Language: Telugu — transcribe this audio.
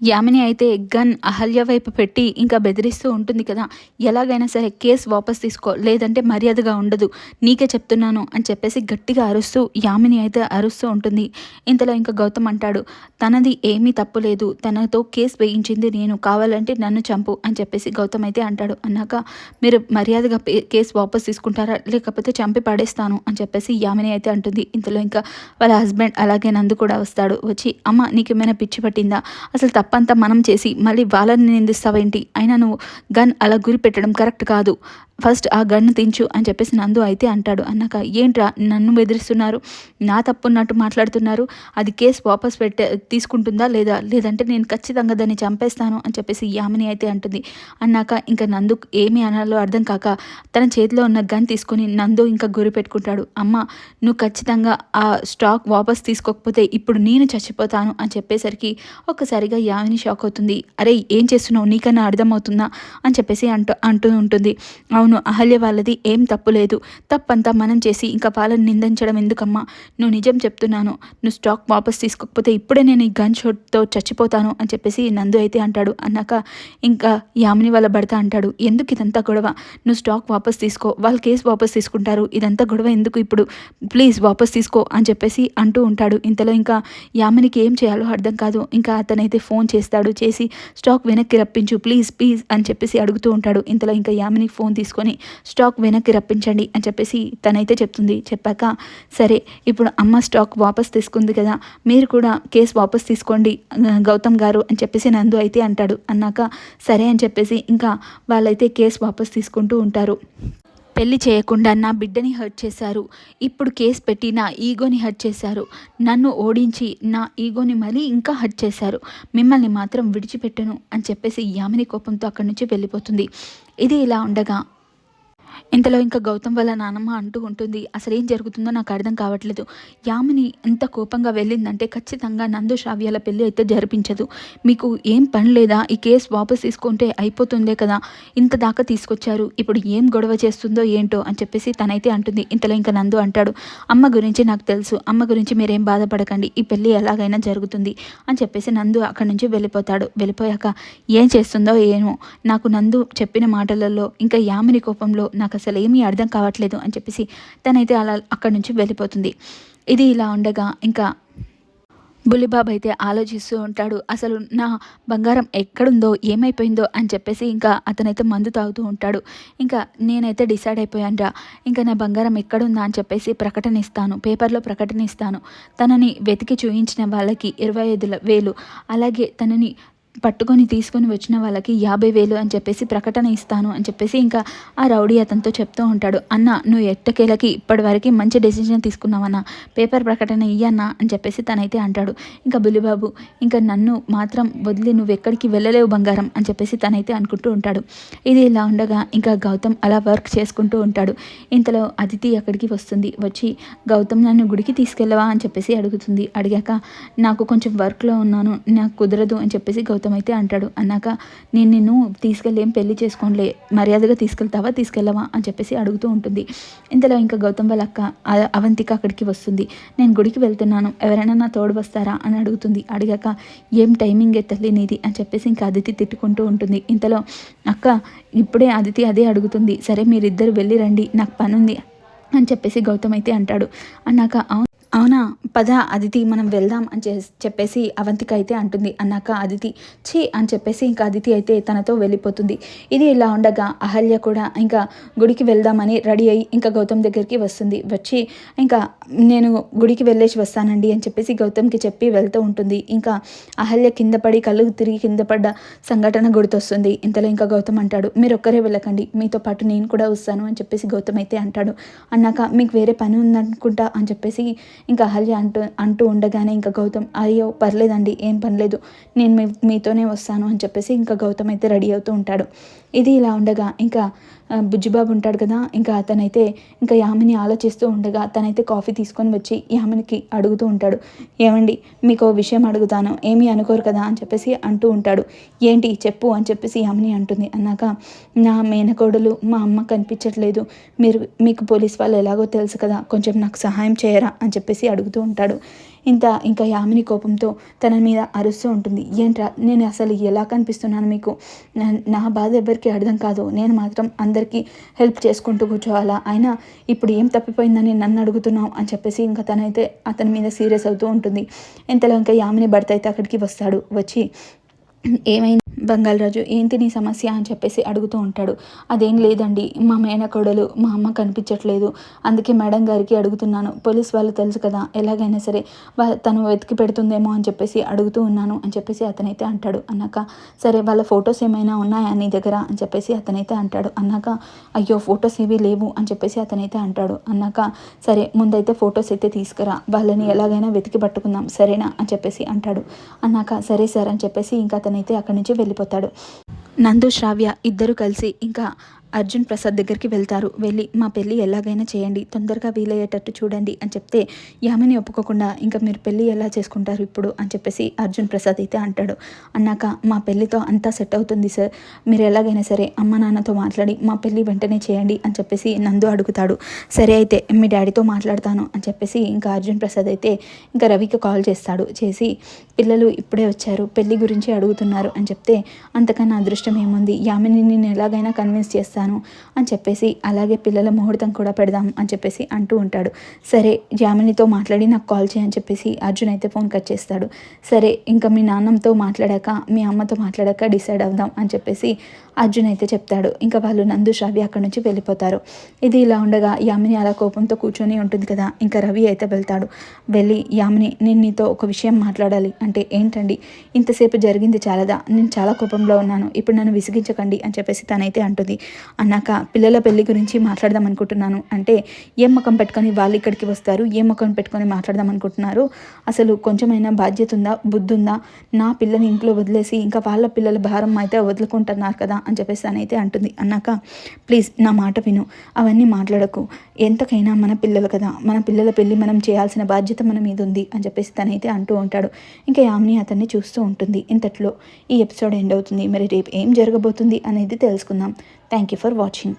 యామిని అయితే గన్ అహల్య వైపు పెట్టి ఇంకా బెదిరిస్తూ ఉంటుంది కదా. ఎలాగైనా సరే కేసు వాపస్ తీసుకో, లేదంటే మర్యాదగా ఉండదు, నీకే చెప్తున్నాను అని చెప్పేసి గట్టిగా అరుస్తూ యామిని అయితే అరుస్తూ ఉంటుంది. ఇంతలో ఇంకా గౌతమ్ అంటాడు, తనది ఏమీ తప్పు లేదు, తనతో కేసు వేయించింది నేను, కావాలంటే నన్ను చంపు అని చెప్పేసి గౌతమ్ అయితే అంటాడు. అన్నాక మీరు మర్యాదగా కేసు వాపస్ తీసుకుంటారా, లేకపోతే చంపి పడేస్తాను అని చెప్పేసి యామిని అయితే అంటుంది. ఇంతలో ఇంకా వాళ్ళ హస్బెండ్ అలాగే నందు కూడా వస్తాడు. వచ్చి అమ్మ నీకేమైనా పిచ్చి పట్టిందా, అసలు తప్పంతా మనం చేసి మళ్ళీ వాళ్ళని నిందిస్తావేంటి, అయినా నువ్వు గన్ అలా గురి పెట్టడం కరెక్ట్ కాదు, ఫస్ట్ ఆ గన్ను దించు అని చెప్పేసి నందు అయితే అంటాడు. అన్నాక ఏంట్రా నన్ను బెదిరిస్తున్నారు, నా తప్పున్నట్టు మాట్లాడుతున్నారు, అది కేసు వాపస్ తీసుకుంటుందా లేదా, లేదంటే నేను ఖచ్చితంగా దాన్ని చంపేస్తాను అని చెప్పేసి యామిని అయితే అంటుంది. అన్నాక ఇంకా నందు ఏమి అనాలో అర్థం కాక తన చేతిలో ఉన్న గన్ తీసుకొని నందు ఇంకా గురి పెట్టుకుంటాడు. అమ్మ నువ్వు ఖచ్చితంగా ఆ స్టాక్ వాపస్ తీసుకోకపోతే ఇప్పుడు నేను చచ్చిపోతాను అని చెప్పేసరికి ఒక్కసారిగా యామిని షాక్ అవుతుంది. అరే ఏం చేస్తున్నావు, నీకన్నా అర్థమవుతుందా అని చెప్పేసి అంటూ ఉంటుంది. అవును అహల్య వాళ్ళది ఏం తప్పు లేదు, తప్పంతా మనం చేసి ఇంకా వాళ్ళని నిందించడం ఎందుకమ్మా, నువ్వు నిజం చెప్తున్నాను, నువ్వు స్టాక్ వాపస్ తీసుకోకపోతే ఇప్పుడే నేను ఈ గన్ షాట్తో చచ్చిపోతాను అని చెప్పేసి నందు అయితే అంటాడు. అన్నాక ఇంకా యామిని వాళ్ళ భర్త అంటాడు, ఎందుకు ఇదంతా గొడవ, నువ్వు స్టాక్ వాపస్ తీసుకో, వాళ్ళ కేసు వాపస్ తీసుకుంటారు, ఇదంతా గొడవ ఎందుకు ఇప్పుడు, ప్లీజ్ వాపస్ తీసుకో అని చెప్పేసి అంటూ ఉంటాడు. ఇంతలో ఇంకా యామినికి ఏం చేయాలో అర్థం కాదు. ఇంకా అతనైతే ఫోన్ చేస్తాడు, చేసి స్టాక్ వెనక్కి రప్పించు ప్లీజ్ ప్లీజ్ అని చెప్పేసి అడుగుతూ ఉంటాడు. ఇంతలో ఇంకా యామిని ఫోన్ తీసుకొని స్టాక్ వెనక్కి రప్పించండి అని చెప్పేసి తనైతే చెప్తుంది. చెప్పాక సరే ఇప్పుడు అమ్మ స్టాక్ వాపస్ తీసుకుంది కదా, మీరు కూడా కేసు వాపస్ తీసుకోండి గౌతమ్ గారు అని చెప్పేసి నందు అయితే అంటాడు. అన్నాక సరే అని చెప్పేసి ఇంకా వాళ్ళైతే కేసు వాపస్ తీసుకుంటూ ఉంటారు. పెళ్లి చేయకుండా నా బిడ్డని హర్ట్ చేశారు, ఇప్పుడు కేసు పెట్టి నా ఈగోని హర్ట్ చేశారు, నన్ను ఓడించి నా ఈగోని మళ్ళీ ఇంకా హర్ట్ చేశారు, మిమ్మల్ని మాత్రం విడిచిపెట్టను అని చెప్పేసి యామిని కోపంతో అక్కడి నుంచి వెళ్ళిపోతుంది. ఇది ఇలా ఉండగా ఇంతలో ఇంకా గౌతమ్ వాళ్ళ నానమ్మ అంటూ ఉంటుంది, అసలు ఏం జరుగుతుందో నాకు అర్థం కావట్లేదు, యామిని ఎంత కోపంగా వెళ్ళిందంటే ఖచ్చితంగా నందు శ్రావ్యాల పెళ్ళి అయితే జరిపించదు, మీకు ఏం పని లేదా, ఈ కేసు వాపస్ తీసుకుంటే అయిపోతుందే కదా, ఇంత దాకా తీసుకొచ్చారు, ఇప్పుడు ఏం గొడవ చేస్తుందో ఏంటో అని చెప్పేసి తనైతే అంటుంది. ఇంతలో ఇంకా నందు అంటాడు, అమ్మ గురించి నాకు తెలుసు, అమ్మ గురించి మీరేం బాధపడకండి, ఈ పెళ్ళి ఎలాగైనా జరుగుతుంది అని చెప్పేసి నందు అక్కడి నుంచి వెళ్ళిపోతాడు. వెళ్ళిపోయాక ఏం చేస్తుందో ఏమో, నాకు నందు చెప్పిన మాటలలో ఇంకా యామిని కోపంలో నాకు అసలు ఏమీ అర్థం కావట్లేదు అని చెప్పేసి తనైతే అలా అక్కడి నుంచి వెళ్ళిపోతుంది. ఇది ఇలా ఉండగా ఇంకా బుల్లిబాబు అయితే ఆలోచిస్తూ ఉంటాడు, అసలు నా బంగారం ఎక్కడుందో ఏమైపోయిందో అని చెప్పేసి ఇంకా అతనైతే మందు తాగుతూ ఉంటాడు. ఇంకా నేనైతే డిసైడ్ అయిపోయానురా, ఇంకా నా బంగారం ఎక్కడుందా అని చెప్పేసి ప్రకటన ఇస్తాను, పేపర్లో ప్రకటన ఇస్తాను, తనని వెతికి చూయించిన వాళ్ళకి 25,000, అలాగే తనని పట్టుకొని తీసుకొని వచ్చిన వాళ్ళకి 50,000 అని చెప్పేసి ప్రకటన ఇస్తాను అని చెప్పేసి ఇంకా ఆ రౌడీ అతనితో చెప్తూ ఉంటాడు. అన్న నువ్వు ఎట్టకేలకి ఇప్పటివరకు మంచి డెసిషన్ తీసుకున్నావన్న, పేపర్ ప్రకటన ఇయ్యన్నా అని చెప్పేసి తనైతే అంటాడు. ఇంకా బుల్లిబాబు ఇంకా నన్ను మాత్రం వదిలి నువ్వు ఎక్కడికి వెళ్ళలేవు బంగారం అని చెప్పేసి తనైతే అనుకుంటూ ఉంటాడు. ఇది ఇలా ఉండగా ఇంకా గౌతమ్ అలా వర్క్ చేసుకుంటూ ఉంటాడు. ఇంతలో అదితి అక్కడికి వస్తుంది. వచ్చి గౌతమ్ నన్ను గుడికి తీసుకెళ్ళవా అని చెప్పేసి అడుగుతుంది. అడిగాక నాకు కొంచెం వర్క్లో ఉన్నాను, నాకు కుదరదు అని చెప్పేసి గౌతమ్ అయితే అంటాడు. అన్నాక నేను నిన్ను తీసుకెళ్ళి ఏం పెళ్లి చేసుకోనిలే, మర్యాదగా తీసుకెళ్తావా తీసుకెళ్ళవా అని చెప్పేసి అడుగుతూ ఉంటుంది. ఇంతలో ఇంకా గౌతమ్ వాళ్ళ అక్క అవంతిక అక్కడికి వస్తుంది. నేను గుడికి వెళ్తున్నాను, ఎవరైనా నా తోడు వస్తారా అని అడుగుతుంది. అడిగాక ఏం టైమింగ్ తల్లి నీది అని చెప్పేసి ఇంకా అదితి తిట్టుకుంటూ ఉంటుంది. ఇంతలో అక్క ఇప్పుడే అదితి అదే అడుగుతుంది, సరే మీరిద్దరు వెళ్ళి రండి నాకు పని ఉంది అని చెప్పేసి గౌతమ్ అయితే అంటాడు. అన్నాక అవునా పద అదితి మనం వెళ్దాం అని చెప్పేసి అవంతిక అయితే అంటుంది. అన్నాక అదితి ఛీ అని చెప్పేసి ఇంకా అదితి అయితే తనతో వెళ్ళిపోతుంది. ఇది ఇలా ఉండగా అహల్య కూడా ఇంకా గుడికి వెళ్దామని రెడీ అయ్యి ఇంకా గౌతమ్ దగ్గరికి వస్తుంది. వచ్చి ఇంకా నేను గుడికి వెళ్ళేసి వస్తానండి అని చెప్పేసి గౌతమ్కి చెప్పి వెళ్తూ ఉంటుంది. ఇంకా అహల్య కింద పడి కళ్ళు తిరిగి కింద పడ్డ సంఘటన గుర్తొస్తుంది. ఇంతలో ఇంకా గౌతమ్ అంటాడు, మీరు ఒక్కరే వెళ్ళకండి, మీతో పాటు నేను కూడా వస్తాను అని చెప్పేసి గౌతమ్ అయితే అంటాడు. అన్నాక మీకు వేరే పని ఉందనుకుంటా అని చెప్పేసి ఇంకా అహల్య అంటూ ఉండగానే ఇంకా గౌతమ్ అయ్యో పర్లేదండి ఏం పనిలేదు, నేను మీతోనే వస్తాను అని చెప్పేసి ఇంకా గౌతమ్ అయితే రెడీ అవుతూ ఉంటాడు. ఇది ఇలా ఉండగా ఇంకా బుజ్జిబాబు ఉంటాడు కదా, ఇంకా అతనైతే ఇంకా యామిని ఆలోచిస్తూ ఉండగా తనైతే కాఫీ తీసుకొని వచ్చి యామినికి అడుగుతూ ఉంటాడు. ఏమండి మీకు విషయం అడుగుతాను, ఏమీ అనుకోరు కదా అని చెప్పేసి అంటూ ఉంటాడు. ఏంటి చెప్పు అని చెప్పేసి యామిని అంటుంది. అన్నాక నా మేనకోడలు మా అమ్మ కనిపించట్లేదు, మీకు పోలీస్ వాళ్ళు ఎలాగో తెలుసు కదా, కొంచెం నాకు సహాయం చేయరా అని చెప్పేసి అడుగుతూ ఉంటాడు. ఇంకా యామిని కోపంతో తన మీద అరుస్తూ ఉంటుంది. ఏంట్రా నేను అసలు ఎలా కనిపిస్తున్నాను మీకు? నా బాధ ఎవరికి అర్థం కాదు. నేను మాత్రం అందరికీ హెల్ప్ చేసుకుంటూ కూర్చోవాలా? అయినా ఇప్పుడు ఏం తప్పిపోయిందని నన్ను అడుగుతున్నావు అని చెప్పేసి ఇంకా తనైతే అతని మీద సీరియస్ అవుతూ ఉంటుంది. ఇంతలో ఇంకా యామిని భర్త అయితే అక్కడికి వస్తాడు. వచ్చి ఏమైంది బంగాళరాజు, ఏంటి నీ సమస్య అని చెప్పేసి అడుగుతూ ఉంటాడు. అదేం లేదండి, మా మేనకోడలు మా అమ్మ కనిపించట్లేదు, అందుకే మేడం గారికి అడుగుతున్నాను. పోలీస్ వాళ్ళు తెలుసు కదా, ఎలాగైనా సరే తను వెతికి పెడుతుందేమో అని చెప్పేసి అడుగుతూ ఉన్నాను అని చెప్పేసి అతనైతే అంటాడు. అన్నాక సరే వాళ్ళ ఫొటోస్ ఏమైనా ఉన్నాయా నీ దగ్గర అని చెప్పేసి అతనైతే అంటాడు. అన్నాక అయ్యో ఫొటోస్ ఏవి లేవు అని చెప్పేసి అతనైతే అంటాడు. అన్నాక సరే ముందైతే ఫొటోస్ అయితే తీసుకురా, వాళ్ళని ఎలాగైనా వెతికి పట్టుకుందాం సరేనా అని చెప్పేసి అంటాడు. అన్నాక సరే సార్ అని చెప్పేసి ఇంకా అతనైతే అక్కడి నుంచి వెళ్ళిపోతాడు. నందు శ్రావ్య ఇద్దరు కలిసి ఇంకా అర్జున్ ప్రసాద్ దగ్గరికి వెళ్తారు. వెళ్ళి మా పెళ్ళి ఎలాగైనా చేయండి, తొందరగా వీలయ్యేటట్టు చూడండి అని చెప్తే యామిని ఒప్పుకోకుండా ఇంకా మీరు పెళ్ళి ఎలా చేసుకుంటారు ఇప్పుడు అని చెప్పేసి అర్జున్ ప్రసాద్ అయితే అంటాడు. అన్నాక మా పెళ్ళితో అంతా సెట్ అవుతుంది సార్, మీరు ఎలాగైనా సరే అమ్మ నాన్నతో మాట్లాడి మా పెళ్ళి వెంటనే చేయండి అని చెప్పేసి నందు అడుగుతాడు. సరే అయితే మీ డాడీతో మాట్లాడతాను అని చెప్పేసి ఇంకా అర్జున్ ప్రసాద్ అయితే ఇంకా రవికి కాల్ చేస్తాడు. చేసి పిల్లలు ఇప్పుడే వచ్చారు, పెళ్ళి గురించి అడుగుతున్నారు అని చెప్తే అంతకన్నా అదృష్టం ఏముంది, యామిని నేను ఎలాగైనా కన్విన్స్ చేస్తాను అని చెప్పేసి అలాగే పిల్లల ముహూర్తం కూడా పెడదాం అని చెప్పేసి అంటూ ఉంటాడు. సరే యామినితో మాట్లాడి నాకు కాల్ చేయని చెప్పేసి అర్జున్ అయితే ఫోన్ కట్ చేస్తాడు. సరే ఇంకా మీ నాన్నతో మాట్లాడాక మీ అమ్మతో మాట్లాడాక డిసైడ్ అవుదాం అని చెప్పేసి అర్జున్ అయితే చెప్తాడు. ఇంకా వాళ్ళు నందు శ్రావ్య అక్కడి నుంచి వెళ్ళిపోతారు. ఇది ఇలా ఉండగా యామిని అలా కోపంతో కూర్చొని ఉంటుంది కదా, ఇంకా రవి అయితే వెళ్తాడు. వెళ్ళి యామిని నేను నీతో ఒక విషయం మాట్లాడాలి అంటే ఏంటండి, ఇంతసేపు జరిగింది చాలదా, నేను చాలా కోపంలో ఉన్నాను, ఇప్పుడు నన్ను విసిగించకండి అని చెప్పేసి తనైతే అంటుంది. అన్నాక పిల్లల పెళ్లి గురించి మాట్లాడదాం అనుకుంటున్నాను అంటే ఏం ముఖం పెట్టుకొని వాళ్ళు ఇక్కడికి వస్తారు, ఏం ముఖం పెట్టుకొని మాట్లాడదాం అనుకుంటున్నారు, అసలు కొంచెమైనా బాధ్యత ఉందా, బుద్ధి ఉందా, నా పిల్లని ఇంట్లో వదిలేసి ఇంకా వాళ్ళ పిల్లల భారం అయితే వదులుకుంటున్నారు కదా అని చెప్పేసి తనైతే అంటుంది. అన్నాక ప్లీజ్ నా మాట విను, అవన్నీ మాట్లాడకు, ఎంతకైనా మన పిల్లలు కదా, మన పిల్లల పెళ్ళి మనం చేయాల్సిన బాధ్యత మన మీద ఉంది అని చెప్పేసి తనైతే అంటూ ఉంటాడు. ఇంకా యామిని అతన్ని చూస్తూ ఉంటుంది. ఇంతట్లో ఈ ఎపిసోడ్ ఎండ్ అవుతుంది. మరి రేపు ఏం జరగబోతుంది అనేది తెలుసుకుందాం. Thank you for watching.